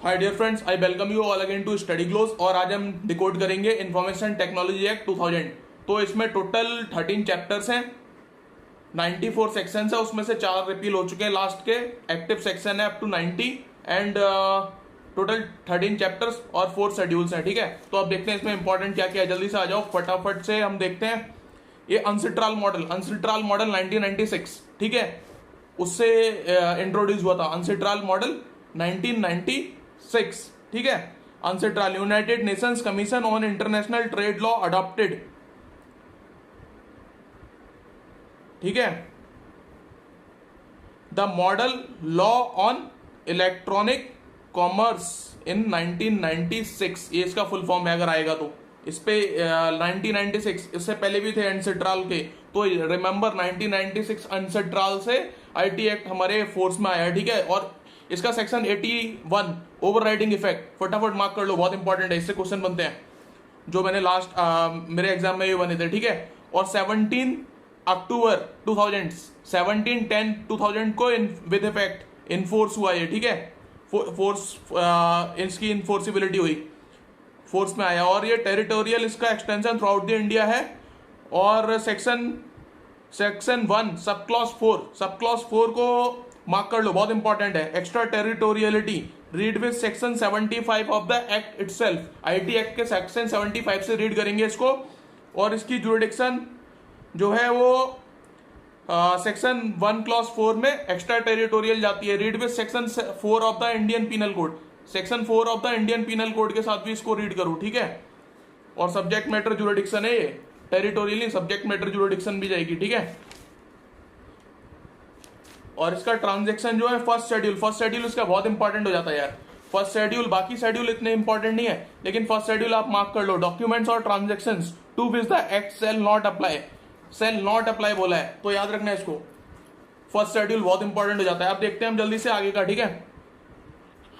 Hi dear friends, I welcome you all again to study gloss. और आज हम decode करेंगे इंफॉर्मेशन टेक्नोलॉजी एक्ट 2000। तो इसमें टोटल 13 चैप्टर्स हैं, 94 सेक्शंस है, उसमें से 4 रिपील हो चुके हैं लास्ट के। एक्टिव सेक्शन है up to 90 and total 13 chapters और 4 शेड्यूल्स हैं। ठीक है, तो अब देखते हैं इसमें इंपॉर्टेंट क्या क्या है। जल्दी से आ जाओ, फटाफट से हम देखते हैं। ये अनसिट्राल मॉडल 1996, ठीक है, उससे इंट्रोड्यूस हुआ था। अनसिट्राल मॉडल 1996, ठीक है। UNCITRAL United Nations Commission on International Trade Law adopted, ठीक है। The model law on electronic commerce in 1996, ये इसका फुल फॉर्म है अगर आएगा तो। इस पे 1996, इससे पहले भी थे अनसिट्राल के, तो रिमेंबर 1996 अनसिट्राल से आईटी एक्ट हमारे फोर्स में आया, ठीक है। और इसका सेक्शन 81 ओवरराइडिंग इफेक्ट, फटाफट मार्क कर लो, बहुत इंपॉर्टेंट है, इससे क्वेश्चन बनते हैं जो मैंने लास्ट मेरे एग्जाम में ये बने थे, ठीक है। और 17 अक्टूबर 2000, 17/10/2000 को विद इफेक्ट इनफोर्स हुआ ये, ठीक है। फोर्स इसकी इनफोर्सिबिलिटी हुई, फोर्स में आया। और ये टेरिटोरियल इसका extension through out the India है। और सेक्शन 1 सब क्लॉज 4 को मार्क कर लो, बहुत इंपॉर्टेंट है। Extra territoriality, read with section 75 of the act itself. IT act के सेक्शन 75 से रीड करेंगे इसको। और इसकी जुरिडिक्शन जो है वो सेक्शन 1 क्लॉज 4 में एक्स्ट्रा टेरिटोरियल जाती है। Read with section 4 of the Indian penal code, section 4 of the Indian penal code के साथ भी इसको रीड करो, ठीक है। और सब्जेक्ट मैटर जुरिडिक्शन है ये, टेरिटोरियल नहीं, सब्जेक्ट मैटर जुरिडिक्शन भी जाएगी, ठीक है। और इसका ट्रांजैक्शन जो है फर्स्ट शेड्यूल इसका बहुत इंपॉर्टेंट हो जाता है यार। फर्स्ट शेड्यूल, बाकी शेड्यूल इतने इंपॉर्टेंट नहीं है, लेकिन फर्स्ट शेड्यूल आप मार्क कर लो। डॉक्यूमेंट्स और transactions to which the act shall not apply बोला है, तो याद रखना है इसको। फर्स्ट शेड्यूल बहुत इंपॉर्टेंट हो जाता है। अब देखते हैं हम जल्दी से आगे का, ठीक है।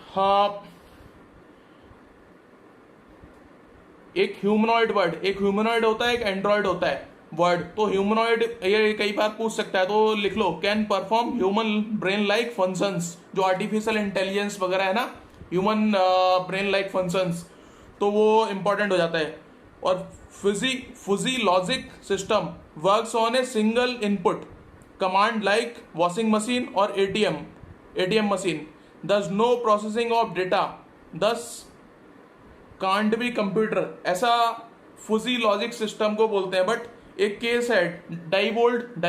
हाँ, एक ह्यूमनॉइड होता है, एक एंड्रॉइड होता है वर्ड। तो ह्यूमनॉइड ये कई बार पूछ सकता है, तो लिख लो can perform human brain like functions. जो आर्टिफिशियल इंटेलिजेंस वगैरह है ना, ह्यूमन ब्रेन लाइक फंक्शंस, तो वो इंपॉर्टेंट हो जाता है। और physiologic system works on a single input command like washing machine और एटीएम मशीन। दस नो प्रोसेसिंग ऑफ डेटा, दस कांट बी कंप्यूटर। ऐसा फिजियोलॉजिक सिस्टम को बोलते हैं। बट एक केस है डाइवोल्ट,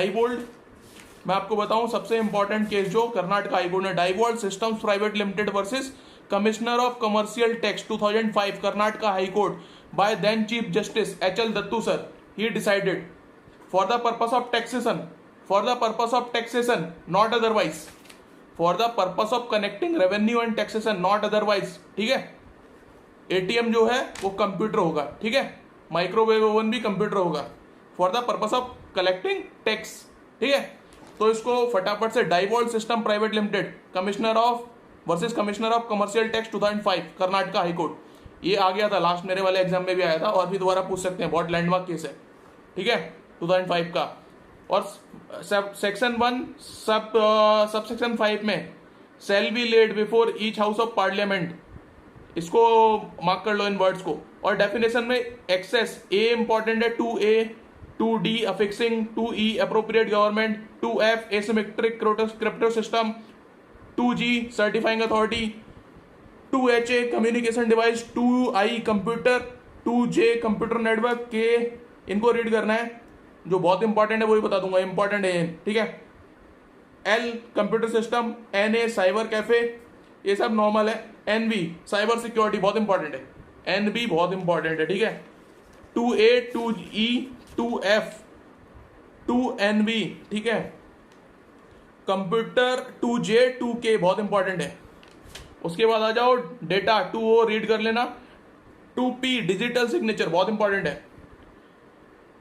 मैं आपको बताऊं सबसे इंपॉर्टेंट केस जो कर्नाटक हाईकोर्ट ने, Diebold systems private limited versus commissioner of commercial tax 2005, Karnataka high court, by then chief justice HL Dattu sir. He decided for the purpose of taxation not otherwise, for the purpose of connecting revenue and taxation not otherwise, ठीक है। ATM जो है वो computer होगा, ठीक है। Microwave oven भी computer होगा, for the purpose of collecting tax, ठीक है। तो इसको फटाफट से Diebold system private limited commissioner of commercial tax 2005, Karnataka high court. ये आ गया था लास्ट मेरे वाले एग्जाम में भी आया था, और भी दोबारा पूछ सकते हैं, बहुत लैंडमार्क केस है, ठीक है, 2005 का। और सेक्शन 1 सब सेक्शन 5 में shall be laid before each house of parliament, इसको मार्क कर लो इन वर्ड्स को। और डेफिनेशन में एक्सेस, ए इंपॉर्टेंट है, 2A 2D अफिक्सिंग, 2E appropriate government, 2F asymmetric crypto system, 2G certifying authority, 2HA communication device, 2I computer, 2J computer network के, इनको read करना है। जो बहुत इंपॉर्टेंट है वही बता दूंगा, इंपॉर्टेंट है, ठीक है। L computer system, NA cyber cafe, ये सब नॉर्मल है। NB साइबर सिक्योरिटी बहुत इंपॉर्टेंट है, NB बहुत इंपॉर्टेंट है, ठीक है। 2A 2E 2F 2NB, ठीक है। कंप्यूटर 2J 2K बहुत इंपॉर्टेंट है। उसके बाद आ जाओ डेटा, 2O रीड कर लेना। 2P डिजिटल सिग्नेचर बहुत इंपॉर्टेंट है।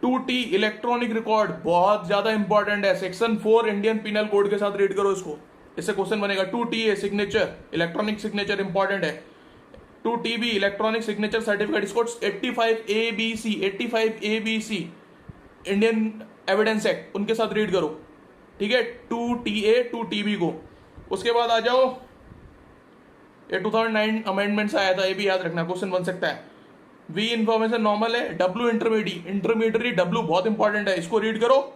2T इलेक्ट्रॉनिक रिकॉर्ड बहुत ज्यादा इंपॉर्टेंट है, सेक्शन 4 इंडियन पीनल कोड के साथ रीड करो इसको, इससे क्वेश्चन बनेगा। 2TA signature, electronic signature important है। 2TB इलेक्ट्रॉनिक सिग्नेचर सर्टिफिकेट, इसको 85 ABC इंडियन एविडेंस एक्ट, उनके साथ रीड करो, ठीक है। 2TA 2TB को। उसके बाद आ जाओ ये 2009 अमेंडमेंट से आया था, ये भी याद रखना, क्वेश्चन बन सकता है। वी इंफॉर्मेशन नॉर्मल है, डब्ल्यू इंटरमीडिएट डब्ल्यू बहुत इंपॉर्टेंट है, इसको रीड करो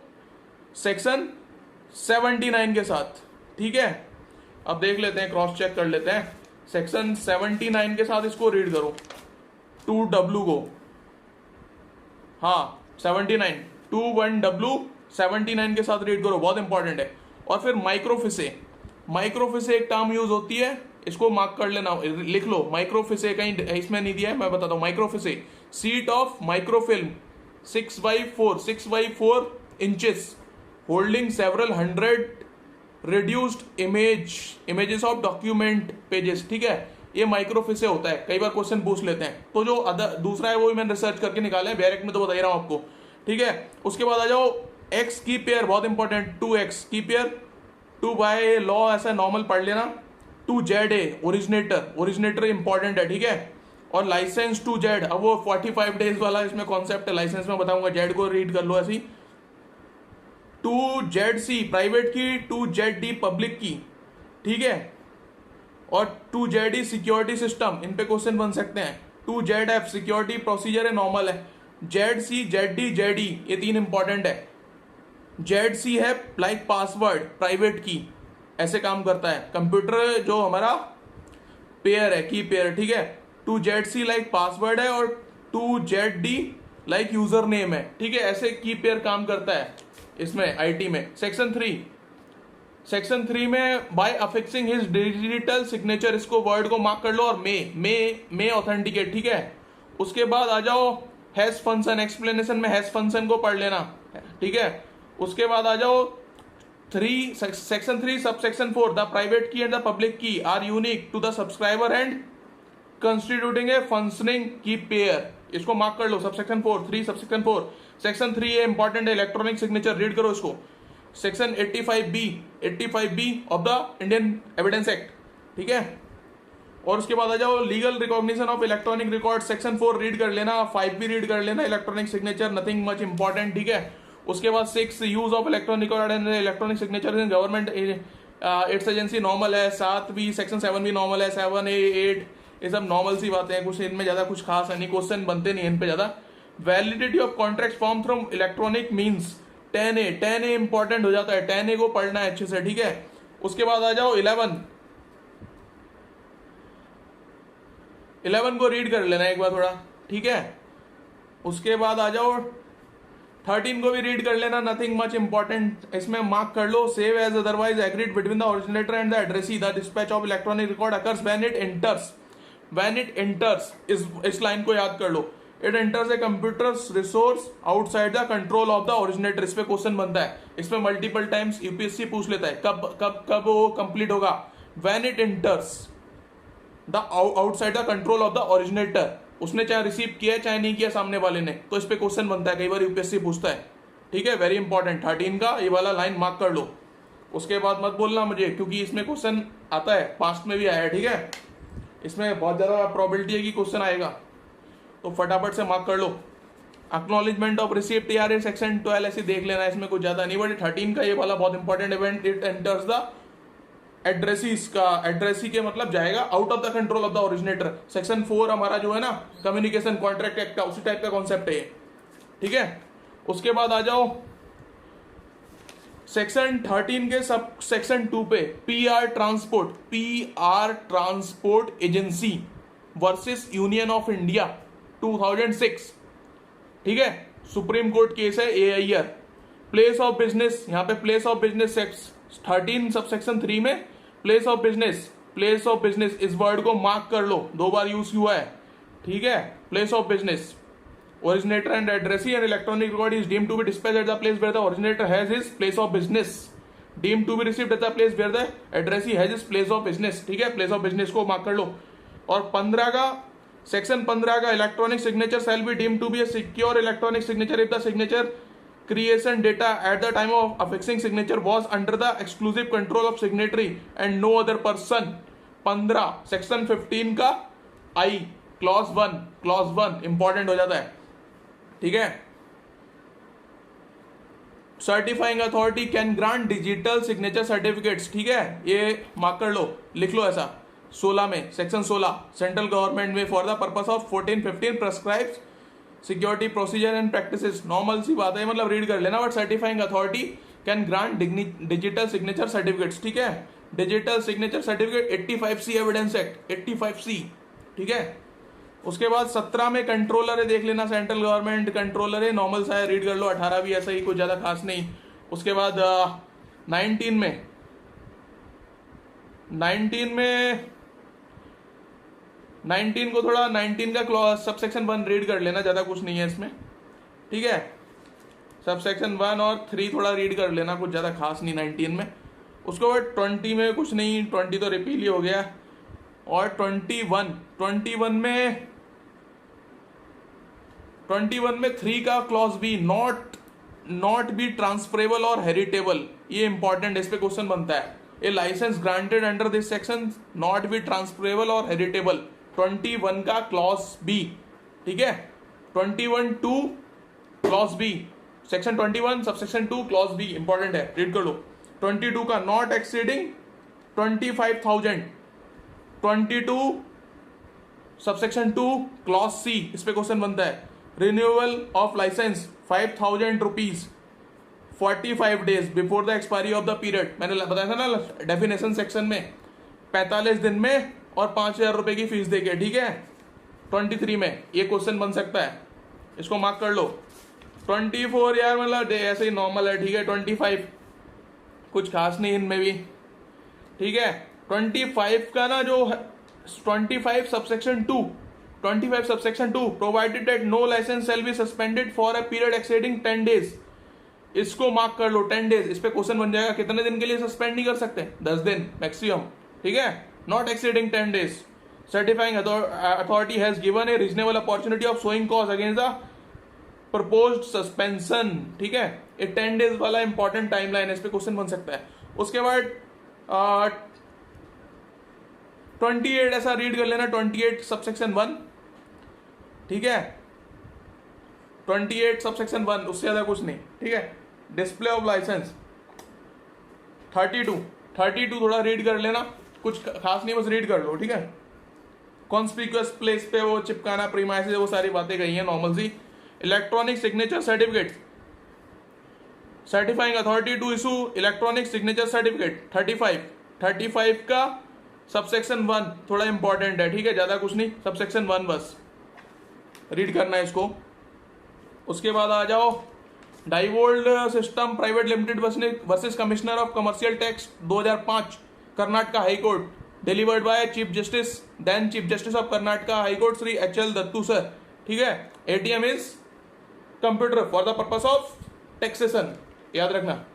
सेक्शन 79 के साथ, ठीक है। अब देख लेते हैं, क्रॉस चेक कर लेते हैं, सेक्शन 79 के साथ इसको रीड करो, 2W को, हाँ 79 21W 79 के साथ रीड करो, बहुत इंपॉर्टेंट है। और फिर माइक्रोफिसे, माइक्रोफिसे एक टर्म यूज होती है, इसको मार्क कर लेना, लिख लो, माइक्रोफिसे कहीं इसमें नहीं दिया है, मैं बताता हूँ। Microfiche sheet of microfilm 6x4 inches holding several 100 reduced images of document pages, ठीक है, ये माइक्रोफिसे होता है, कई बार क्वेश्चन पूछ लेते हैं। तो जो दूसरा है वो भी मैंने रिसर्च करके निकाला है, डायरेक्ट में तो बता ही रहा हूं आपको, ठीक है। उसके बाद आ जाओ एक्स की पेयर, बहुत इंपॉर्टेंट, 2x की पेयर, 2 बाय लॉ ऐसा नॉर्मल पढ़ लेना, 2ZA ओरिजिनेटर इंपॉर्टेंट है, ठीक है। और लाइसेंस 2Z, अब वो 45 डेज वाला इसमें कॉन्सेप्ट है, लाइसेंस में बताऊंगा, जेड को रीड कर लो ऐसी। 2ZC प्राइवेट की, 2ZD पब्लिक की, ठीक है। और 2ZE सिक्योरिटी सिस्टम, इन पे क्वेश्चन बन सकते हैं। 2ZF सिक्योरिटी प्रोसीजर है, नॉर्मल है। ZC ZD ZE ये 3 इंपॉर्टेंट है। ZC है लाइक पासवर्ड, प्राइवेट की, ऐसे काम करता है। कंप्यूटर जो हमारा पेयर है, की पेयर, ठीक है। 2ZC लाइक पासवर्ड है, और 2ZD लाइक यूजर नेम है, ठीक है। ऐसे की पेयर काम करता है इसमें आईटी में। सेक्शन 3 में बाय अफिक्सिंग हिज डिजिटल सिग्नेचर, इसको वर्ड को मार्क कर लो, और मे ऑथेंटिकेट, ठीक है। उसके बाद आ जाओ हैश फंक्शन, एक्सप्लेनेशन में हैश फंक्शन को पढ़ लेना, ठीक है। उसके बाद आ जाओ section 3 subsection 4, the private key and the public key are unique to the subscriber and constituting a functioning key pair, इसको मार्क कर लो, सबसेक्शन 4 3 सबसेक्शन 4। सेक्शन 3 ये इंपॉर्टेंट है, इलेक्ट्रॉनिक सिग्नेचर, रीड करो इसको। Section 85B of the Indian evidence act, ठीक है। और उसके बाद आ जाओ legal recognition of electronic record, section 4 read कर लेना, 5 भी रीड कर लेना, electronic signature nothing much important, ठीक है। उसके बाद 6 use of electronic record and electronic signature in government aids agency, normal है। 7 भी, सेक्शन 7 भी नॉर्मल है, 7A 8 ये सब नॉर्मल सी बातें हैं, कुछ इनमें ज्यादा कुछ खास है नहीं, क्वेश्चन बनते नहीं इन पे ज्यादा। Validity of contract form from electronic means 10A important हो जाता है, 10A को पढ़ना है अच्छे से, ठीक है। उसके बाद आ जाओ 11 को रीड कर लेना एक बार थोड़ा, ठीक है। उसके बाद आ जाओ 13 को भी रीड कर लेना, नथिंग मच इंपॉर्टेंट, इसमें मार्क कर लो। Save as otherwise agreed between the originator and the addressee, the dispatch of electronic record occurs when it enters, इस लाइन को याद कर लो, it enters a computer resource outside the control of the originator, इस पे question बनता है, इसमें मल्टीपल टाइम्स यूपीएससी पूछ लेता है, कब वो कंप्लीट होगा, when it enters the outside the control of the originator, उसने चाहे रिसीव किया चाहे नहीं किया सामने वाले ने, तो इस पे क्वेश्चन बनता है, कई बार यूपीएससी पूछता है, ठीक है। वेरी इंपॉर्टेंट, 13 का ये वाला लाइन मार्क कर लो। उसके बाद मत बोलना मुझे, क्योंकि इसमें क्वेश्चन आता है, पास्ट में भी आया है, ठीक है। इसमें बहुत ज्यादा प्रोबेबिलिटी है कि क्वेश्चन आएगा, तो फटाफट से मार्क कर लो। एक्नॉलेजमेंट ऑफ रिसिप्ट यार सेक्शन 12 ऐसे देख लेना, इसमें कुछ ज्यादा नहीं, बट 13 का ये वाला बहुत important event, it enters the addressee's का, एड्रेसी के मतलब जाएगा out of the control of the originator. Section 4 हमारा जो है ना कम्युनिकेशन कॉन्ट्रैक्ट एक्ट का, उसी टाइप का कॉन्सेप्ट है, ठीक है। उसके बाद आ जाओ सेक्शन 13 के सब सेक्शन 2 पे, PR transport agency versus union of India 2006, ठीक है। सुप्रीम कोर्ट केस है एआईआर। प्लेस ऑफ बिजनेस, यहाँ पे place of business 13 sub section 3 में प्लेस ऑफ बिजनेस इस वर्ड को मार्क कर लो, 2 बार यूज हुआ है, ठीक है। Place of business, originator and addressee and electronic record is deemed to be dispatched at the place where the originator has his place of business, deemed to be received at the place where the addressee has his place of business, ठीक है। place of business को mark कर लो। और 15 का, section 15 का, electronic signature shall be deemed to be a secure electronic signature if the signature creation data at the time of affixing signature was under the exclusive control of signatory and no other person। 15 section 15 का आई clause 1 important हो जाता है, ठीक है। Certifying authority can grant digital signature certificates, ठीक है, ये mark कर लो, लिख लो ऐसा। 16 में, सेक्शन 16 सेंट्रल गवर्नमेंट में for the purpose of 14-15 prescribes security procedure and practices. Normal सी बात है, मतलब रीड कर लेना। But certifying authority can grant digital signature certificates, ठीक है। Digital signature certificate 85C evidence act 85C, ठीक है। उसके बाद 17 में कंट्रोलर है, देख लेना, सेंट्रल गवर्नमेंट कंट्रोलर है, नॉर्मल सा है, रीड कर लो। 18 भी ऐसा ही, कुछ ज्यादा खास नहीं। उसके बाद 19 में 19 को थोड़ा 19 का क्लॉज सबसेक्शन 1 रीड कर लेना, ज्यादा कुछ नहीं है इसमें, ठीक है। सबसेक्शन 1 और 3 थोड़ा रीड कर लेना, कुछ ज्यादा खास नहीं 19 में। उसके बाद 20 में कुछ नहीं, 20 तो रिपील ही हो गया। और 21 में 3 का clause B, not be transferable और हेरिटेबल, ये इंपॉर्टेंट, इस पे क्वेश्चन बनता है। A licence granted under this section not be transferable और हेरिटेबल, 21 का क्लॉज बी, ठीक है। 21(2) clause B, section 21 subsection 2 clause B important है, रीड कर लो। 22 का not exceeding 25,000, 22 subsection 2 clause C, इस पे क्वेश्चन बनता है। Renewal of licence 5,000 rupees 45 days before the expiry of the period, मैंने बताया था ना डेफिनेशन सेक्शन में, 45 दिन में और 5,000 रुपए की फीस देके, ठीक है। 23 में ये क्वेश्चन बन सकता है, इसको मार्क कर लो। 24 यार मतलब ऐसे ही नॉर्मल है, ठीक है। 25 कुछ खास नहीं इनमें भी, ठीक है। 25 का ना जो 25 subsection 2 provided that no licence shall be suspended for a period exceeding 10 days, इसको मार्क कर लो 10 डेज। इस पे क्वेश्चन बन जाएगा, कितने दिन के लिए सस्पेंड नहीं कर सकते, 10 दिन मैक्सिमम, ठीक है। Not exceeding 10 days. Certifying authority has given A reasonable opportunity of showing cause against the proposed suspension, ठीक है। ये 10 डेज वाला इंपॉर्टेंट टाइमलाइन है, इस पे क्वेश्चन बन सकता है। उसके बाद 28 ऐसा रीड कर लेना, 28 सबसेक्शन 1, ठीक है। 28 सबसेक्शन 1, उससे ज्यादा कुछ नहीं, ठीक है। डिस्प्ले ऑफ लाइसेंस 32 थोड़ा रीड कर लेना, कुछ खास नहीं, बस रीड कर लो, ठीक है। कॉन्स्पिक्यूअस प्लेस पे वो चिपकाना, प्रीमाइसेस, वो सारी बातें कही है नॉर्मल सी। Electronic signature certificate, certifying authority to issue electronic signature certificate 35 का सबसेक्शन 1 थोड़ा इंपॉर्टेंट है, ठीक है, ज्यादा कुछ नहीं, सबसेक्शन 1 बस रीड करना है इसको। उसके बाद आ जाओ, Diebold system private limited versus commissioner of commercial tax 2005 Karnataka high court, delivered by chief justice of Karnataka high court Shri HL Dattu sir, ठीक है। ATM is computer for the purpose of taxation, याद रखना।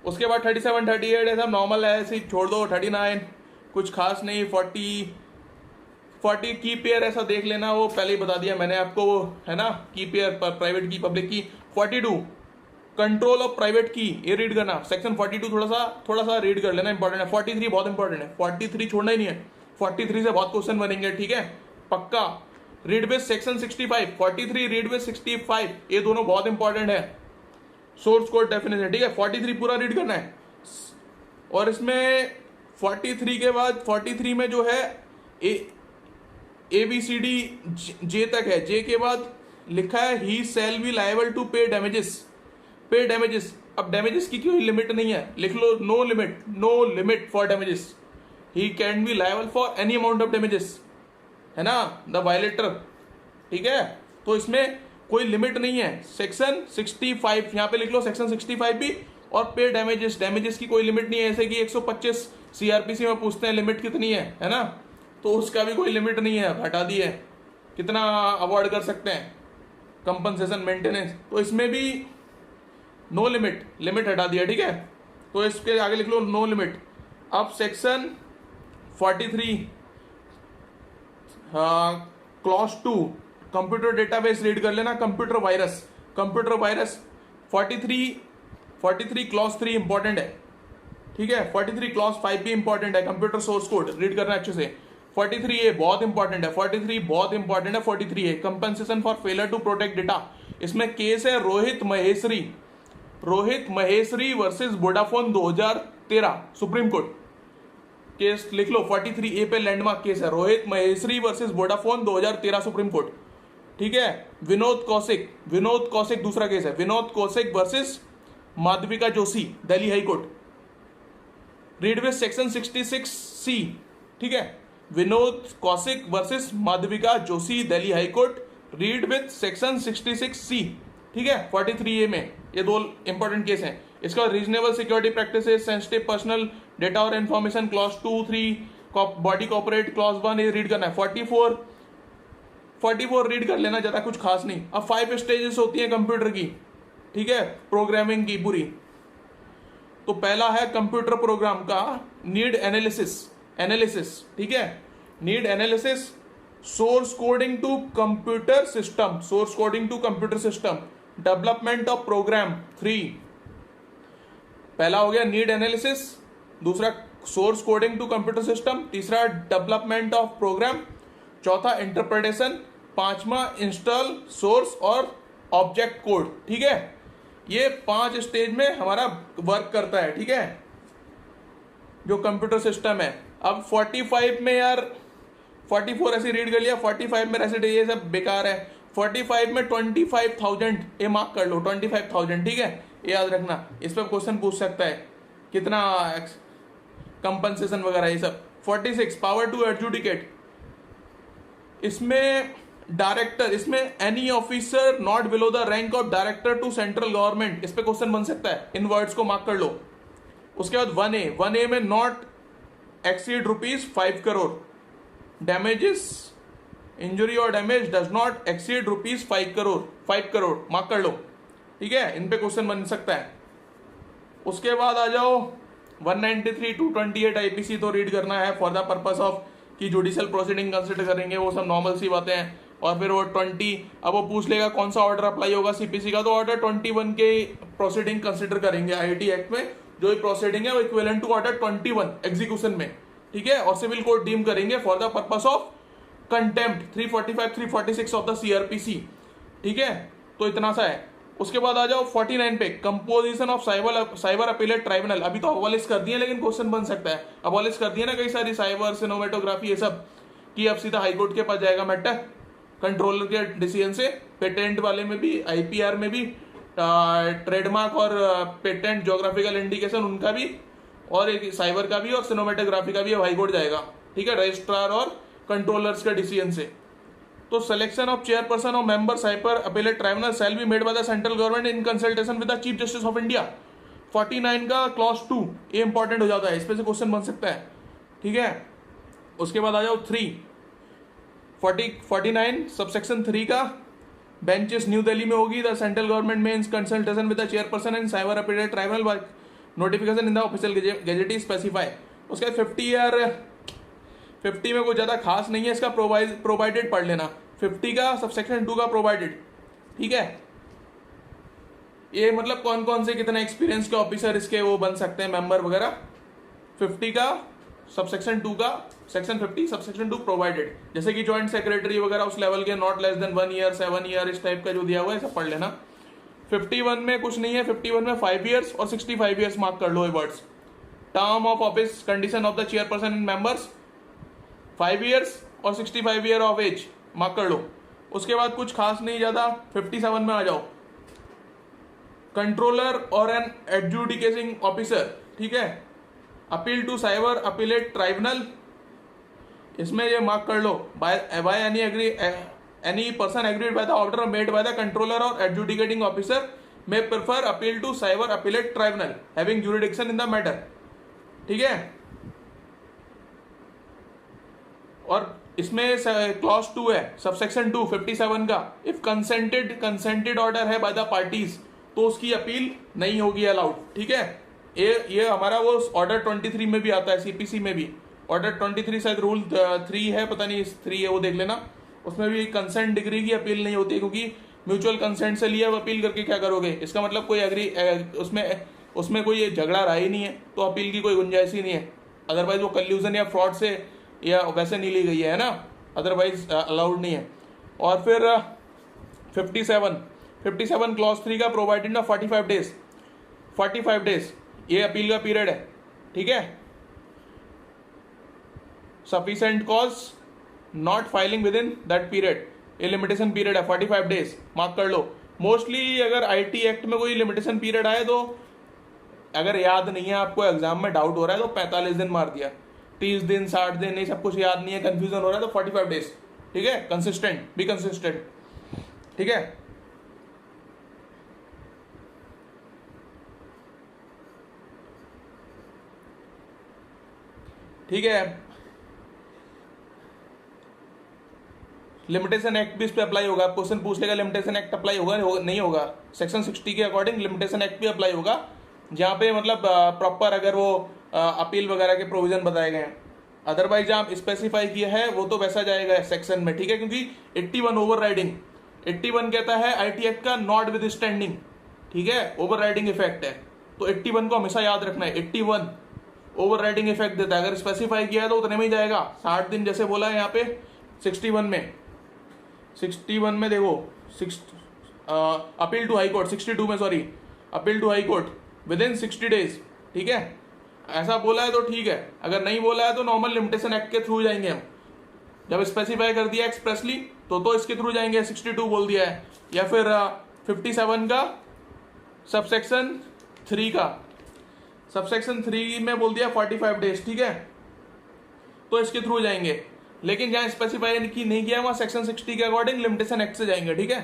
उसके बाद 37 38 है सब नॉर्मल है, ऐसे ही छोड़ दो। 39 कुछ खास नहीं। 40 की पेयर ऐसा देख लेना, वो पहले ही बता दिया मैंने आपको, वो है ना, की पेयर प्राइवेट की पब्लिक की। 42 कंट्रोल ऑफ प्राइवेट की, ये रीड करना। सेक्शन 42 थोड़ा सा रीड कर लेना, इंपॉर्टेंट है। 43 बहुत इंपॉर्टेंट है, 43 छोड़ना ही नहीं है, 43 से बहुत क्वेश्चन बनेंगे, ठीक है, पक्का। Read with section 65, 43 read with 65, ये दोनों बहुत इंपॉर्टेंट है। सोर्स कोड डेफिनेशन, ठीक है, 43 पूरा रीड करना है। और इसमें 43 के बाद 43 में जो है ABCD J तक है। J के बाद लिखा है he shall be liable to pay damages. अब डैमेजेस की कोई लिमिट नहीं है, लिख लो no limit for damages. He can be liable for any amount of damages, है ना, द वायलेटर, ठीक है। तो इसमें कोई लिमिट नहीं है। सेक्शन 65 यहाँ पे लिख लो, सेक्शन 65 भी। और पे डैमेजेस की कोई लिमिट नहीं है, ऐसे कि 125 CRPC में पूछते हैं लिमिट कितनी है ना, तो उसका भी कोई लिमिट नहीं है, हटा दी है, कितना अवॉर्ड कर सकते हैं कंपनसेशन मेंटेनेंस, तो इसमें भी नो लिमिट हटा दिया, ठीक है। तो इसके आगे लिख लो नो लिमिट। अब section 43 clause 2 computer database read कर लेना। कंप्यूटर वायरस 43 क्लॉज 3 इंपॉर्टेंट है, ठीक है। 43 क्लॉज 5 भी इंपॉर्टेंट है। कंप्यूटर सोर्स कोड रीड करना अच्छे से। 43A बहुत इंपॉर्टेंट है, 43A compensation for failure to protect data. इसमें केस है Rohit Maheshwari versus Vodafone 2013 supreme court. Case लिख लो 43A पे लैंडमार्क केस है, Rohit Maheshwari versus Vodafone 2013 supreme court, ठीक है। विनोद कौशिक दूसरा केस है, Vinod Kaushik versus Madhavika Joshi Delhi high court, read with section 66C, ठीक है। Vinod Kaushik versus Madhavika Joshi Delhi high court, read with section 66C, ठीक है। 43A में ये दो इंपॉर्टेंट केस हैं। इसका reasonable security practices, sensitive personal data और information, clause 2, 3, body corporate, clause 1 ये रीड करना है। 44 रीड कर लेना, ज्यादा कुछ खास नहीं। अब 5 स्टेजेस होती हैं कंप्यूटर की, ठीक है, प्रोग्रामिंग की पूरी। तो पहला है कंप्यूटर प्रोग्राम का नीड एनालिसिस, ठीक है। Need analysis, source coding to computer system, development of program 3। पहला हो गया नीड एनालिसिस, दूसरा source coding to computer system, तीसरा डेवलपमेंट ऑफ प्रोग्राम, चौथा इंटरप्रिटेशन, पांचवा इंस्टॉल सोर्स और ऑब्जेक्ट कोड, ठीक है। ये 5 स्टेज में हमारा वर्क करता है, ठीक है, जो कंप्यूटर सिस्टम है। अब 45 में यार 44 ऐसे रीड कर लिया, 45 में ऐसे ये सब बेकार है। 45 में 25,000 ये मार्क कर लो, 25,000, ठीक है, ये याद रखना। इस पर क्वेश्चन पूछ सकता है कितना कंपनसेशन वगैरह ये सब। 46 पावर टू एडजुडिकेट, इसमें डायरेक्टर, इसमें any officer not below the rank of director to central government, इस पे क्वेश्चन बन सकता है। इन वर्ड्स को मार्क कर लो। उसके बाद 1A में not exceed ₹5 crore, damages, injury और damage does not exceed ₹5 crore mark कर लो, ठीक है। इन पे क्वेश्चन बन सकता है। उसके बाद आ जाओ 193 to 28 IPC तो रीड करना है फॉर द पर्पस ऑफ कि जुडिशियल प्रोसीडिंग कंसिडर करेंगे, वो सब नॉर्मल सी बातें हैं। और फिर वो 20, अब वो पूछ लेगा कौन सा ऑर्डर अप्लाई होगा CPC का, तो ऑर्डर 21 के प्रोसीडिंग कंसिडर करेंगे IIT एक्ट में। जो प्रोसीडिंग है वो इक्विवेलेंट टू ऑर्डर 21 एग्जीक्यूशन में, ठीक है। और सिविल कोर्ट डीम करेंगे for the purpose of contempt 345, 346 of the CRPC, ठीक है। तो इतना सा है। उसके बाद आ जाओ 49 पे, composition of cyber appellate tribunal. अभी तो अबॉलिश कर दिए, लेकिन क्वेश्चन बन सकता है। अबॉलिश कर दिए ना कई सारी साइबर सिनेमेटोग्राफी ये सब, कि अब सीधा हाईकोर्ट के पास जाएगा मैटर कंट्रोलर के डिसीजन से। पेटेंट वाले में भी, IPR में भी, ट्रेडमार्क और पेटेंट ज्योग्राफिकल इंडिकेशन उनका भी, और एक साइबर का भी और सिनेमेटोग्राफी का भी अब हाईकोर्ट जाएगा, ठीक है, रजिस्ट्रार और कंट्रोलर्स के डिसीजन से। तो सिलेक्शन ऑफ चेयरपर्सन और member cyber appellate tribunal shall be made by the central government in consultation with the chief justice of India. 49 का क्लॉज 2 ये इंपॉर्टेंट हो जाता है, इस पे से क्वेश्चन बन सकता है, ठीक है। उसके बाद आ जाओ 49 सबसेक्शन 3 का, बेंचेस न्यू दिल्ली में होगी। द सेंट्रल गवर्नमेंट में in consultation with the chairperson and cyber appellate tribunal by notification in the official gazette specify. उसके बाद 50 में कोई ज्यादा खास नहीं है, इसका प्रोवाइडेड पढ़ लेना। 50 का सबसेक्शन 2 का प्रोवाइडेड, ठीक है। ये मतलब कौन कौन से कितने एक्सपीरियंस के ऑफिसर इसके वो बन सकते हैं मेंबर वगैरह। 50 का सबसेक्शन 2 का सेक्शन 50 सबसेक्शन 2 प्रोवाइडेड, जैसे कि जॉइंट सेक्रेटरी वगैरह उस लेवल के, not less than 1 year 7 year इस टाइप का जो दिया हुआ है सब पढ़ लेना। 51 में कुछ नहीं है, 51 में 5 ईयर्स और 65 ईयर्स मार्क कर लो ये words. Term of office condition of the chairperson and members 5 years और 65 ईयर ऑफ एज मार्क कर लो। उसके बाद कुछ खास नहीं ज्यादा। 57 में आ जाओ, कंट्रोलर और एन एडजुडिकेटिंग ऑफिसर, ठीक है, appeal to cyber appellate tribunal, इसमें ये मार्क कर लो, by any person aggrieved by the order made by the controller और adjudicating officer may prefer appeal to cyber appellate tribunal having jurisdiction in the matter, ठीक है। और इसमें clause 2 है सबसेक्शन 2 57 का, इफ कंसेंटेड ऑर्डर है बाय द पार्टीज तो उसकी अपील नहीं होगी अलाउड, ठीक है। ये हमारा वो ऑर्डर 23 में भी आता है, CPC में भी ऑर्डर 23 शायद रूल 3 है, पता नहीं 3 है, वो देख लेना। उसमें भी कंसेंट डिग्री की अपील नहीं होती, क्योंकि म्यूचुअल कंसेंट से लिया अपील करके क्या करोगे, इसका मतलब कोई एग्री उसमें कोई झगड़ा रहा ही नहीं है, तो अपील की कोई गुंजाइश ही नहीं है। अदरवाइज वो कल्यूजन या फ्रॉड से या वैसे नहीं ली गई है ना, अदरवाइज अलाउड नहीं है। और फिर 57 क्लॉज 3 का प्रोवाइडेड ना 45 डेज ये अपील का पीरियड है, ठीक है। Sufficient cause not filing with in that period, ये लिमिटेशन पीरियड है 45 डेज, मार्क कर लो। मोस्टली अगर आईटी एक्ट में कोई लिमिटेशन पीरियड आए तो अगर याद नहीं है आपको, एग्जाम में डाउट हो रहा है तो 45 दिन मार दिया, 30 दिन 60 दिन ये सब कुछ याद नहीं है, कंफ्यूजन हो रहा है तो 45 डेज, ठीक है। कंसिस्टेंट, बी कंसिस्टेंट, ठीक है। ठीक है, लिमिटेशन एक्ट भी इस पे अप्लाई होगा। क्वेश्चन पूछ लेगा लिमिटेशन एक्ट अप्लाई होगा नहीं होगा, सेक्शन 60 के अकॉर्डिंग लिमिटेशन एक्ट भी अप्लाई होगा, जहाँ पे मतलब प्रॉपर अगर वो अपील वगैरह के प्रोविजन बताए गए हैं। अदरवाइज जहाँ स्पेसिफाई किया है वो तो वैसा जाएगा सेक्शन में, ठीक है। क्योंकि 81 ओवर राइडिंग, 81 कहता है आईटी एक्ट का नॉट विद स्टैंडिंग, ठीक है, ओवर राइडिंग इफेक्ट है, तो 81 को हमेशा याद रखना है। 81 ओवर राइडिंग इफेक्ट देता है, अगर स्पेसिफाई किया है तो उतने में ही जाएगा, 60 दिन जैसे बोला है यहाँ पे 61 में देखो अपील टू हाई कोर्ट, 62 में sorry, appeal to high court within 60 days, ठीक है। ऐसा बोला है तो ठीक है, अगर नहीं बोला है तो नॉर्मल लिमिटेशन एक्ट के थ्रू जाएंगे हम। जब स्पेसिफाई कर दिया एक्सप्रेसली तो इसके थ्रू जाएंगे, 62 बोल दिया है, या फिर 57 का सबसेक्शन 3 का, सबसेक्शन 3 में बोल दिया 45 डेज, ठीक है, तो इसके थ्रू जाएंगे। लेकिन जहां स्पेसिफाई की नहीं किया वहां सेक्शन 60 के अकॉर्डिंग लिमिटेशन एक्ट से जाएंगे, ठीक है।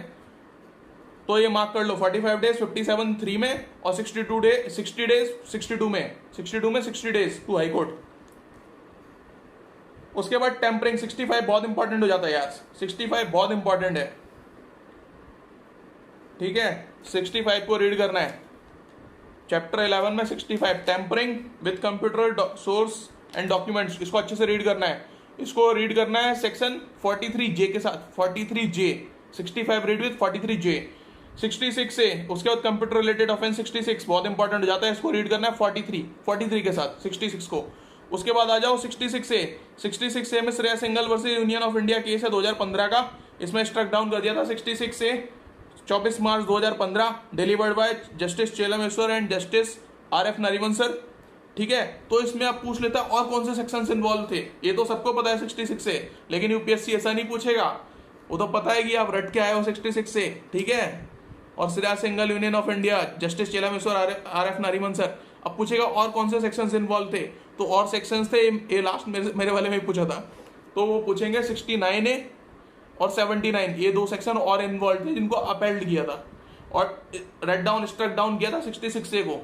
तो ये मार्क कर लो, 45 डेज 57 3 में और 60 डेज 62 में 60 डेज टू हाई कोर्ट। उसके बाद टेम्परिंग 65 बहुत इंपॉर्टेंट हो जाता है यार, 65 बहुत इंपॉर्टेंट है, ठीक है। 65 को रीड करना है, चैप्टर 11 में 65 tampering with computer source and documents, इसको अच्छे से रीड करना है। इसको रीड करना है सेक्शन 43J के साथ, 43J, 65 रीड विद 43J। 66 से उसके बाद कंप्यूटर रिलेटेड ऑफेंस 66 बहुत इंपॉर्टेंट हो जाता है, इसको रीड करना है 43 के साथ 66 को। उसके बाद आ जाओ 66 से में Shreya Singhal versus union of India case है 2015 का, इसमें स्ट्रक डाउन कर दिया था 66 से 24 मार्च 2015, delivered by justice Chelameswar and justice RF Nariman sir, ठीक है। तो इसमें आप पूछ लेता और कौन से सेक्शंस इन्वॉल्व थे, ये तो सबको पता है 66 से, लेकिन यूपीएससी ऐसा नहीं पूछेगा, वो तो पता है कि आप रट के आए हो 66 से, ठीक है। और Shreya Singhal union of India, justice Chelameswar RF Nariman sir, अब पूछेगा और कौन से सेक्शंस इन्वॉल्व थे, तो और सेक्शंस थे, ये लास्ट मेरे वाले में पूछा था, तो वो पूछेंगे 69A और 79, ये 2 सेक्शन और इन्वॉल्व थे जिनको अपेल्ड किया था और रेड डाउन स्ट्रक डाउन किया था 66A को।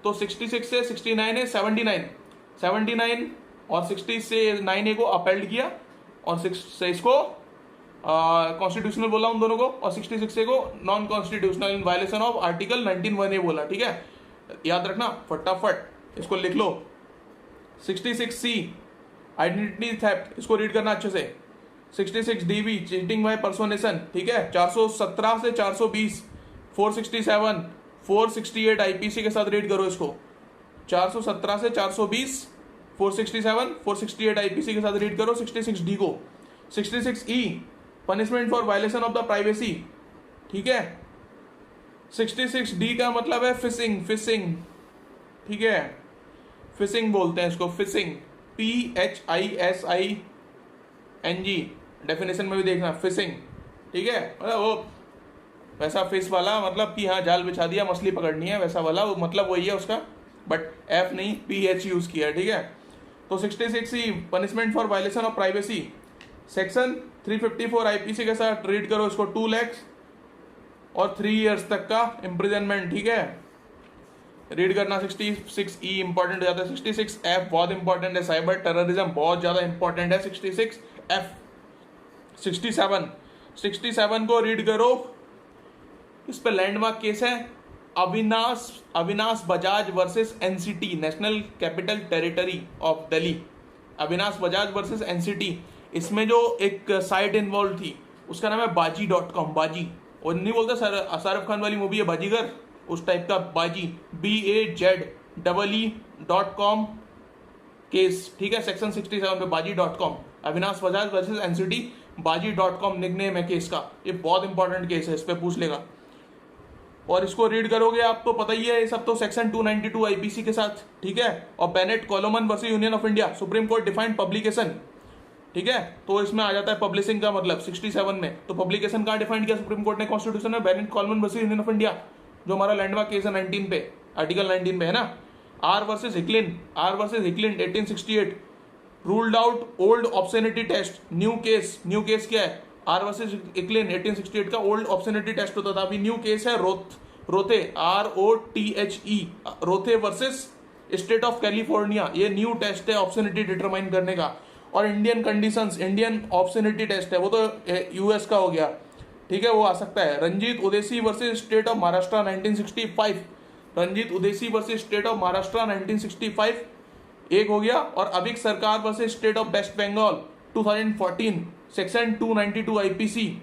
तो 66 से 69A 79 और 60 से 9A को अपेल्ड किया और 6 से इसको कॉन्स्टिट्यूशनल बोला उन दोनों को, और 66A को non constitutional in violation of article 19(1)A बोला, ठीक है। याद रखना फटाफट, इसको लिख लो। 66C आइडेंटिटी थेफ्ट, इसको रीड करना अच्छे से। 66DB चीटिंग बाय पर्सोनेशन, ठीक है, 417 से 420, 467 468 आईपीसी के साथ रीड करो इसको, 417 से 420, 467 468 आईपीसी के साथ रीड करो 66D को। 66E punishment for violation of the privacy, ठीक है। 66D का मतलब है फिशिंग, ठीक है, फिशिंग बोलते हैं इसको, फिशिंग, PHISING, डेफिनेशन में भी देखना फिशिंग, ठीक है, मतलब वो वैसा फिश वाला, मतलब कि हाँ जाल बिछा दिया मछली पकड़नी है वैसा वाला, वो मतलब वही है उसका, बट F नहीं PH यूज किया है, ठीक है। तो 66E punishment for violation of privacy, section 354 IPC के साथ रीड करो इसको, 2 लाख और 3 इयर्स तक का इम्प्रिजनमेंट, ठीक है, रीड करना। 66E इंपॉर्टेंट हो जाता है, 66F बहुत इंपॉर्टेंट है, साइबर टेररिज्म बहुत ज्यादा इंपॉर्टेंट है, 66F। 67 को रीड करो, इस पे लैंडमार्क केस है, Avinash Bajaj versus NCT, national capital territory of Delhi, Avinash Bajaj versus NCT. इसमें जो एक साइट इन्वॉल्व थी उसका नाम है बाजी.com, बाजी, और नहीं बोलते शाहरुख खान वाली मूवी है बाजीगर, उस टाइप का बाजी, BAZEE.com केस, ठीक है, सेक्शन 67 पे बाजी.com, अविनाश बजाज वर्सेस एनसीटी, बाजी.com निकनेम है केस का, ये बहुत इंपॉर्टेंट केस है, इस पे पूछ लेगा। और इसको रीड करोगे आप तो पता ही है, ये सब तो सेक्शन 292 आईपीसी के साथ, ठीक है। और Bennett Coleman versus union of India, supreme court defined publication, ठीक है। तो इसमें आ जाता है पब्लिशिंग का मतलब 67 में। तो पब्लिकेशन कहाँ डिफाइंड किया सुप्रीम कोर्ट ने कॉन्स्टिट्यूशन में? Bennett कॉलमन versus union of India, जो हमारा लैंडमार्क केस है 19 पे, आर्टिकल 19 पे है ना। R versus Hicklin 1868 ruled out old obscenity test. New case क्या है? आर वर्सेस हिकलिन 1868 का ओल्ड ऑब्सेनिटी टेस्ट होता था। अभी न्यू केस है Rothe ROTHE Rothe versus state of California. ये न्यू टेस्ट है ऑब्सेनिटी डिटरमाइन करने का। और Indian conditions, Indian obscenity test है, वो तो यूएस का हो गया, ठीक है, वो आ सकता है। Ranjit Udeshi versus state of Maharashtra 1965, Ranjit Udeshi versus state of Maharashtra 1965 एक हो गया। और Abhik Sarkar versus state of West Bengal 2014 section 292 IPC.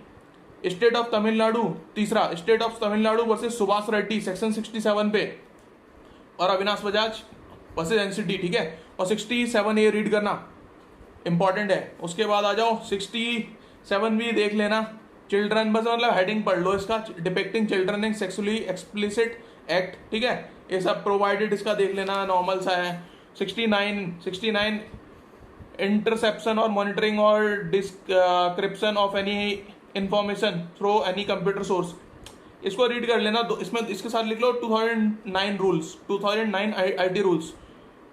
State of Tamil Nadu तीसरा, state of Tamil Nadu versus Subhash Reddy section 67 पे। और अविनाश बजाज वर्सेस एनसीटी, ठीक है। और 67A रीड करना इंपॉर्टेंट है। उसके बाद आ जाओ 67 भी देख लेना। चिल्ड्रन, बस मतलब हेडिंग पढ़ लो इसका, depicting children in sexually explicit act, ठीक है, ये सब प्रोवाइडेड, इसका देख लेना, नॉर्मल सा है। 69 इंटरसेप्शन और मॉनिटरिंग और description of any information through any computer source, इसको रीड कर लेना। इसमें इसके साथ लिख लो 2009 रूल्स, 2009 IT रूल्स,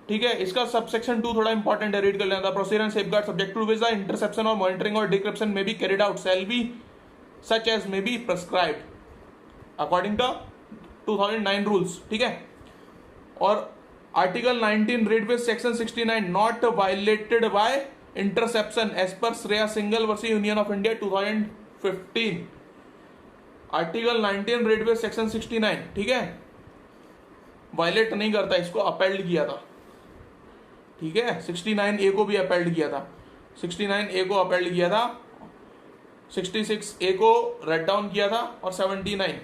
ठीक है। इसका सबसेक्शन 2 थोड़ा इंपॉर्टेंट है, रीड कर लेना। Procedure and safeguard subject to which the interception और मॉनिटरिंग और decryption may be carried out shall be such as may be prescribed according to 2009 rules, ठीक है। और article 19 read with section 69 not violated by interception as per Shreya Singhal versus union of India 2015। Article 19 read with section 69, ठीक है, violet नहीं करता, इसको appealed किया था, ठीक है। 69A को भी अपेल्ड किया था, 69A को अपेल्ड किया था, 66A को रेड डाउन किया था, और 79,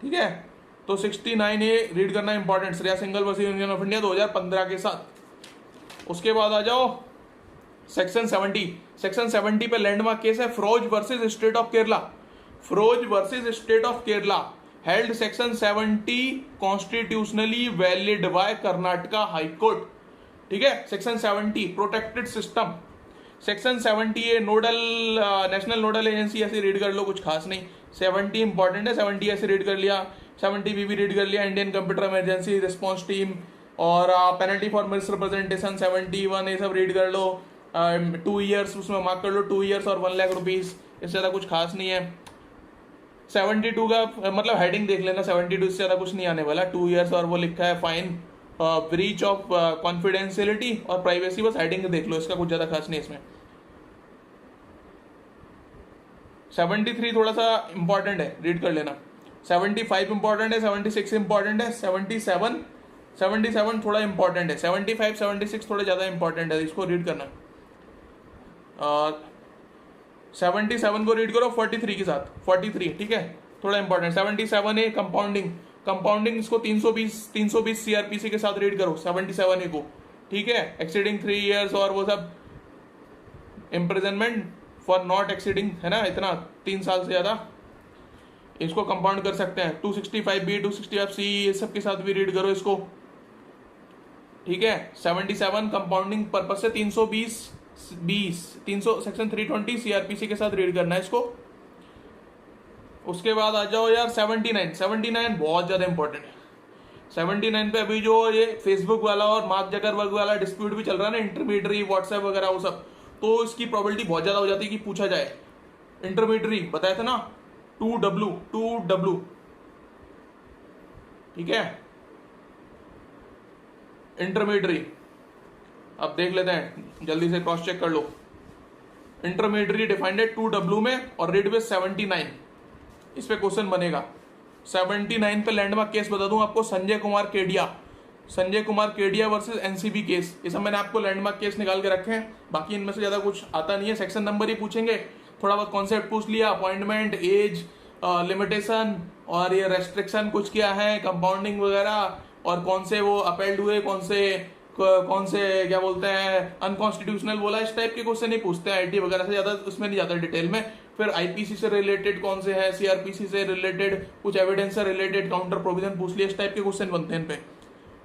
ठीक है। तो 69A रीड करना important, Shreya Singhal versus union of India 2015 के साथ। उसके बाद आ जाओ सेक्शन 70। सेक्शन 70 पे लैंडमार्क केस है Firos versus state of Kerala, Firos versus state of Kerala held section 70 constitutionally valid by Karnataka high court, ठीक है। Section 70 protected system, section 70A nodal national nodal agency, ऐसे रीड कर लो, कुछ खास नहीं। 70 इंपॉर्टेंट है, 70 ऐसे रीड कर लिया, 70B भी रीड कर लिया, Indian computer emergency response team, और पेनल्टी फॉर मिसरिप्रेजेंटेशन 71, ये सब रीड कर लो। 2 ईयर्स उसमें मार्क कर लो, 2 ईयर्स और 1 लाख रुपीज, इससे ज़्यादा कुछ खास नहीं है। 72 का मतलब हेडिंग देख लेना, 72 से ज़्यादा कुछ नहीं आने वाला, 2 ईयर्स और वो लिखा है फाइन, ब्रीच ऑफ कॉन्फिडेंशियलिटी और प्राइवेसी, बस हेडिंग देख लो, इसका कुछ ज़्यादा खास नहीं इसमें। 73 थोड़ा सा इंपॉर्टेंट है, रीड कर लेना। 75 इंपॉर्टेंट है, 76 इंपॉर्टेंट है, 77 थोड़ा इंपॉर्टेंट है, 75 76 थोड़ा ज़्यादा इंपॉर्टेंट है, इसको रीड करना। 77 को रीड करो 43 के साथ, 43, ठीक है, थोड़ा इंपॉर्टेंट। 77A कंपाउंडिंग इसको 320 CRPC के साथ रीड करो 77A को, ठीक है। एक्सीडिंग 3 ईयर्स और वो सब, इम्प्रिजनमेंट फॉर नॉट एक्सीडिंग, है ना, इतना 3 साल से ज़्यादा, इसको कंपाउंड कर सकते हैं। 265B 265C ये सब के साथ भी रीड करो इसको, ठीक है। 77 कंपाउंडिंग पर्पज से 320 सेक्शन 320 CRPC के साथ रीड करना है इसको। उसके बाद आ जाओ यार 79 बहुत ज़्यादा इंपॉर्टेंट है। 79 पे अभी जो ये फेसबुक वाला और मार्क जकरबर्ग वाला डिस्प्यूट भी चल रहा है ना, इंटरमीडियरी व्हाट्सएप वगैरह वो सब, तो इसकी प्रोबेबिलिटी बहुत ज़्यादा हो जाती है कि पूछा जाए। इंटरमीडियरी बताया था ना, 2W, ठीक है, इंटरमीडियरी। अब देख लेते हैं, जल्दी से क्रॉस चेक कर लो। इंटरमीडियरी डिफाइंड है 2W में, और रीड विद 79, इस पे क्वेश्चन बनेगा। 79 पे लैंडमार्क केस बता दूं आपको, Sanjay Kumar Kedia versus NCB case. ये सब मैंने आपको लैंडमार्क केस निकाल के रखे हैं, बाकी इनमें से ज्यादा कुछ आता नहीं है, सेक्शन नंबर ही पूछेंगे, थोड़ा बहुत कॉन्सेप्ट पूछ लिया, अपॉइंटमेंट, एज लिमिटेशन और ये रेस्ट्रिक्शन कुछ क्या है, कंपाउंडिंग वगैरह, और कौन से वो अपेल्ड हुए, कौन से क्या बोलते हैं अनकॉन्स्टिट्यूशनल बोला, इस टाइप के क्वेश्चन नहीं पूछते हैं। आईटी वगैरह से ज्यादा उसमें नहीं जाता डिटेल में। फिर आईपीसी से रिलेटेड कौन से है, सीआरपीसी से रिलेटेड, कुछ एविडेंस से रिलेटेड काउंटर प्रोविजन पूछ लिया, इस टाइप के क्वेश्चन बनते हैं इन पे।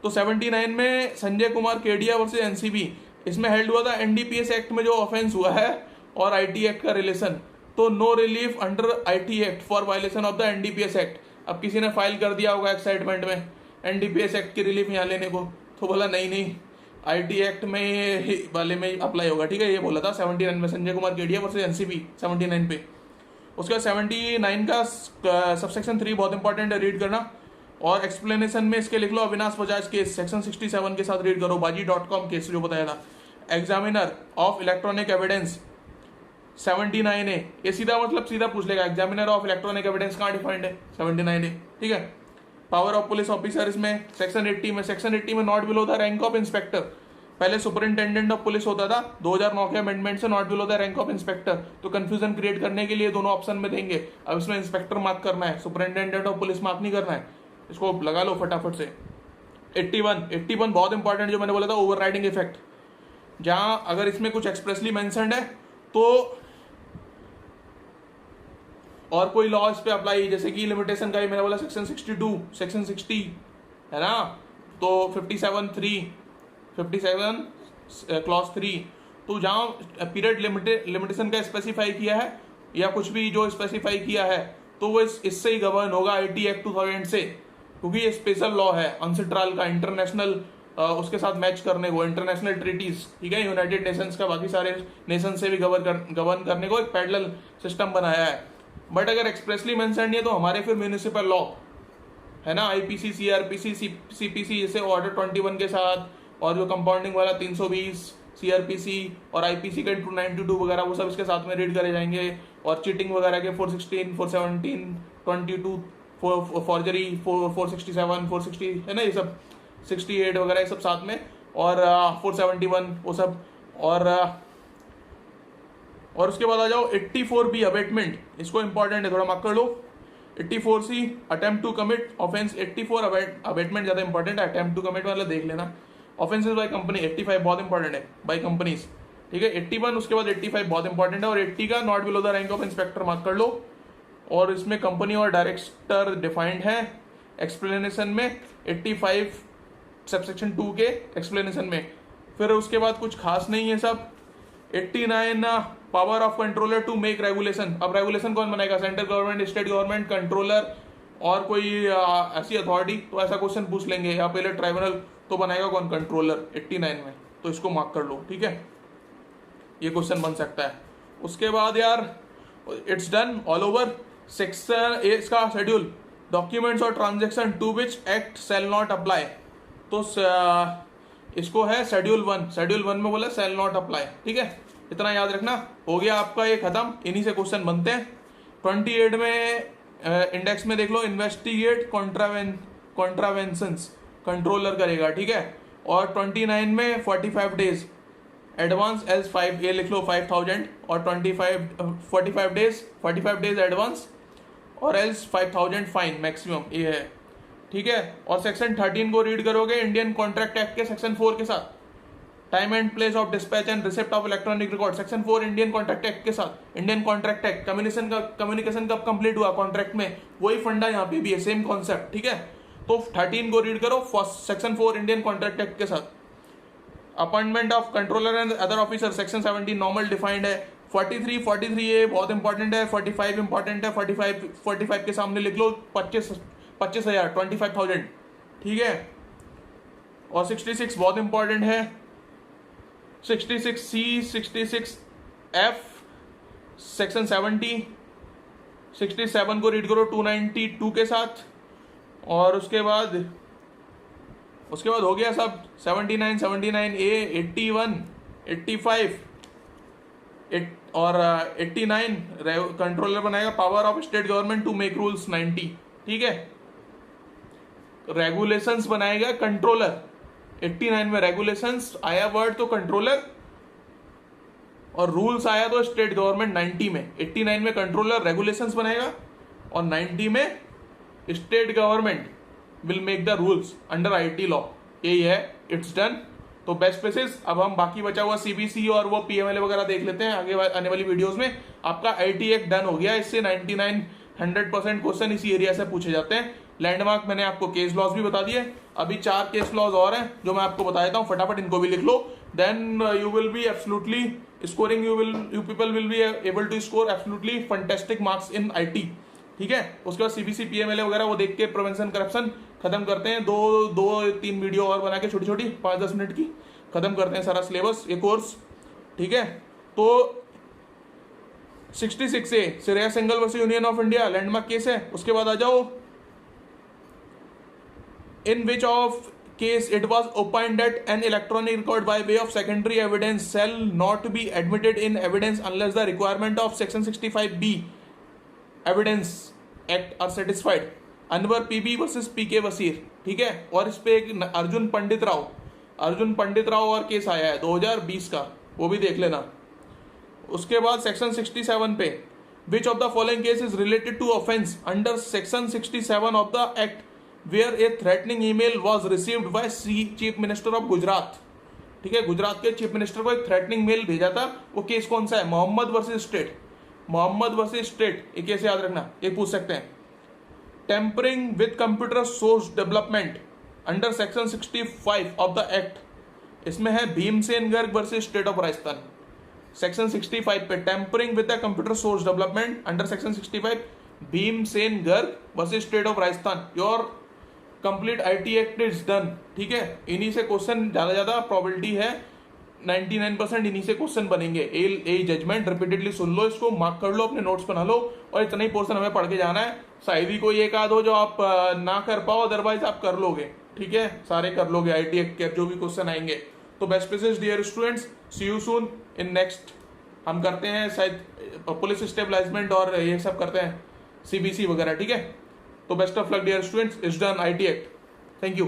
तो 79 में संजय कुमार केडिया वर्सेस एनसीबी, इसमें हेल्ड हुआ था एनडीपीएस एक्ट में जो ऑफेंस हुआ है और आईटी एक्ट का रिलेशन, तो no relief under IT act for violation of the NDPS act. अब किसी ने फाइल कर दिया होगा एक्साइटमेंट में एनडीपीएस एक्ट की रिलीफ यहाँ लेने को, तो बोला नहीं नहीं आईटी एक्ट में वाले में अप्लाई होगा, ठीक है, ये बोला था 79 में संजय कुमार केडिया वर्सेस एनसीबी 79 पे। उसके बाद 79 का सबसेक्शन 3 बहुत इंपॉर्टेंट है, रीड करना। और एक्सप्लेनेशन में इसके लिख लो अविनाश बजाज केस सेक्शन 67 के साथ रीड करो, बाजी.com केस जो बताया था। एग्जामिनर ऑफ इलेक्ट्रॉनिक एविडेंस 79 है, ये सीधा मतलब सीधा पूछ लेगा एग्जामिनर ऑफ इलेक्ट्रॉनिक एविडेंस कहाँ डिफाइंड है, 79 है, ठीक है। पावर ऑफ पुलिस ऑफिसर इसमें सेक्शन 80 में not below the rank of inspector, पहले सुपरिंटेंडेंट ऑफ पुलिस होता था, 2009 के अमेंडमेंट से not below the rank of inspector, तो कंफ्यूजन क्रिएट करने के लिए दोनों ऑप्शन में देंगे। अब इसमें इंस्पेक्टर मार्क करना है, सुपरिंटेंडेंट ऑफ पुलिस मार्क नहीं करना है, इसको लगा लो फटाफट से। 81 बहुत इंपॉर्टेंट जो मैंने बोला था ओवरराइडिंग इफेक्ट, जहां अगर इसमें कुछ एक्सप्रेसली मेंशन्ड है तो और कोई लॉ इस पे अप्लाई, जैसे कि लिमिटेशन का ही मैंने बोला सेक्शन 62 सेक्शन 60 है ना, तो 57 क्लॉज 3, तो जहाँ पीरियड लिमिटेशन का स्पेसिफाई किया है या कुछ भी जो स्पेसिफाई किया है तो वो इससे ही गवर्न होगा आईटी एक्ट 2000 से, क्योंकि ये स्पेशल लॉ है अनसिट्राल का, इंटरनेशनल उसके साथ मैच करने को, इंटरनेशनल ट्रीटीज, ठीक है, यूनाइटेड नेशंस का बाकी सारे नेशन से भी गवर्न करने को एक पैरेलल सिस्टम बनाया है। बट अगर एक्सप्रेसली मेंशन नहीं है तो हमारे फिर म्यूनिसिपल लॉ है ना, आईपीसी, सीआरपीसी, सीपीसी, जैसे ऑर्डर 21 के साथ, और जो कंपाउंडिंग वाला 320, सीआरपीसी और आईपीसी के 292 वगैरह, वो सब इसके साथ में रीड करे जाएंगे। और चीटिंग वगैरह के 416, 417, 22, फॉर्जरी 467, 460 है ना, ये सब 68 वगैरह ये सब साथ में, और 471 वो सब। और उसके बाद आ जाओ 84B अबेटमेंट, इसको इंपॉर्टेंट है, थोड़ा मार्क कर लो। 84C attempt to commit offence, 84 abetment ज्यादा इंपॉर्टेंट है, अटेम्प्ट टू कमिट मतलब देख लेना। ऑफेंसेस बाय कंपनी 85 बहुत इंपॉर्टेंट है, बाय कंपनीज, ठीक है। 81 उसके बाद 85 बहुत इंपॉर्टेंट है, और 80 का not below the rank of inspector mark कर लो। और इसमें कंपनी और डायरेक्टर डिफाइंड है एक्सप्लेनेशन में, 85 सबसेक्शन 2 के एक्सप्लेनेशन में। फिर उसके बाद कुछ खास नहीं है सब। 89 power of controller to make regulation, अब रेगुलेशन कौन बनाएगा, central government, state government, controller और कोई ऐसी अथॉरिटी, तो ऐसा क्वेश्चन पूछ लेंगे, या पहले ट्राइब्यूनल, तो बनाएगा कौन, कंट्रोलर 89 में, तो इसको मार्क कर लो, ठीक है, ये क्वेश्चन बन सकता है। उसके बाद यार it's done all over. Section इसका शेड्यूल, डॉक्यूमेंट्स और transaction to which act shall not apply, तो इसको है शेड्यूल 1 में बोला सेल नॉट अप्लाई, ठीक है, इतना याद रखना। हो गया आपका ये खत्म, इन्हीं से क्वेश्चन बनते हैं। 28 में इंडेक्स में देख लो, इन्वेस्टिगेट कॉन्ट्रावेंशंस कंट्रोलर करेगा, ठीक है। और 29 में 45 डेज एडवांस एल्स 5, ये लिख लो 5000, और 45 डेज एडवांस और एल्स 5000 फाइन मैक्सिमम, ये है, ठीक है। और सेक्शन 13 को रीड करोगे इंडियन कॉन्ट्रैक्ट एक्ट के सेक्शन 4 के साथ, time and place of dispatch and receipt of electronic record, section 4 Indian contract act के साथ। इंडियन कॉन्ट्रैक्ट एक्ट कम्युनिकेशन कब कंप्लीट हुआ कॉन्ट्रैक्ट में, वही फंडा यहाँ पे भी है, सेम कॉन्सेप्ट, ठीक है। तो 13 को रीड करो सेक्शन 4 इंडियन कॉन्ट्रैक्ट एक्ट के साथ। Appointment of controller and other officer section 17 normal defined है। 43 ये बहुत इंपॉर्टेंट है, 45 इंपॉर्टेंट है, 45 के सामने लिख लो 25,000, 25,000, ठीक है। और 66 बहुत इंपॉर्टेंट है, 66C, 66F सेक्शन 70, 67 को रीड करो 292 के साथ। और उसके बाद हो गया सब 79A, 81, 85 और 89 कंट्रोलर बनाएगा, power of state government to make rules 90, ठीक है। रेगुलेशंस बनाएगा कंट्रोलर, 89 में रेगुलेशंस आया वर्ड तो कंट्रोलर, और रूल्स आया तो स्टेट गवर्नमेंट 90 में। 89 में कंट्रोलर रेगुलेशंस बनाएगा और 90 में state government will make the rules under IT law, यही है, इट्स डन। तो बेस्ट प्लेसेस, अब हम बाकी बचा हुआ सीबीसी और वो पीएमएलए वगैरह देख लेते हैं आगे आने वाली वीडियोस में। आपका आईटी एक्ट डन हो गया, इससे 99-100% क्वेश्चन इसी एरिया से पूछे जाते हैं। लैंडमार्क मैंने आपको केस लॉज भी बता दिए, अभी 4 केस लॉज और हैं जो मैं आपको बता देता हूँ, फटाफट इनको भी लिख लो। then you will be absolutely scoring, you people will be able to score absolutely fantastic marks in IT, ठीक है। उसके बाद CBC PMLA वगैरह वो देख के प्रिवेंशन करप्शन खत्म करते हैं, दो तीन वीडियो और बना के छोटी छोटी 5-10 मिनट की खत्म करते हैं सारा सिलेबस ये कोर्स, ठीक है। तो 66A Shreya Singhal versus union of India landmark case है। उसके बाद आ जाओ, in which of case it was opined that an electronic record by way of secondary evidence shall not be admitted in evidence unless the requirement of section 65B evidence act are satisfied। Anwar PB versus PK Wasir, ठीक है। और इस पे एक अर्जुन पंडित राव और case आया है 2020 का, वो भी देख लेना। उसके बाद सेक्शन 67 पे, which of the following case is related to offence under section 67 of the act where a threatening email was received by chief minister of Gujarat, ठीक है। गुजरात के चीफ मिनिस्टर को एक थ्रेटनिंग मेल भेजा था, वो केस कौन सा है? मोहम्मद वर्सेस स्टेट, ये केस याद रखना, ये पूछ सकते हैं। Tampering with computer source development under section 65 of the act, इसमें है Bhimsen Garg versus state of Rajasthan. Section 65 पे tampering with the computer source development under section 65 Bhimsen Garg versus state of Rajasthan. Your complete IT act is done, ठीक है। इन्हीं से question ज्यादा probability है 99% इन्हीं से क्वेश्चन बनेंगे। ए जजमेंट रिपीटेडली सुन लो, इसको मार्क कर लो, अपने नोट्स बना लो, और इतना ही पोर्शन हमें पढ़ के जाना है। शायद ही कोई एक आध हो जो आप ना कर पाओ, अदरवाइज आप कर लोगे, ठीक है, सारे कर लोगे IT एक्ट के जो भी क्वेश्चन आएंगे। तो best wishes dear students, see you soon in next. हम करते हैं शायद पुलिस स्टेबलाइजमेंट और ये सब करते हैं CBC वगैरह, ठीक है। तो best of luck dear students, is done IT act. Thank you.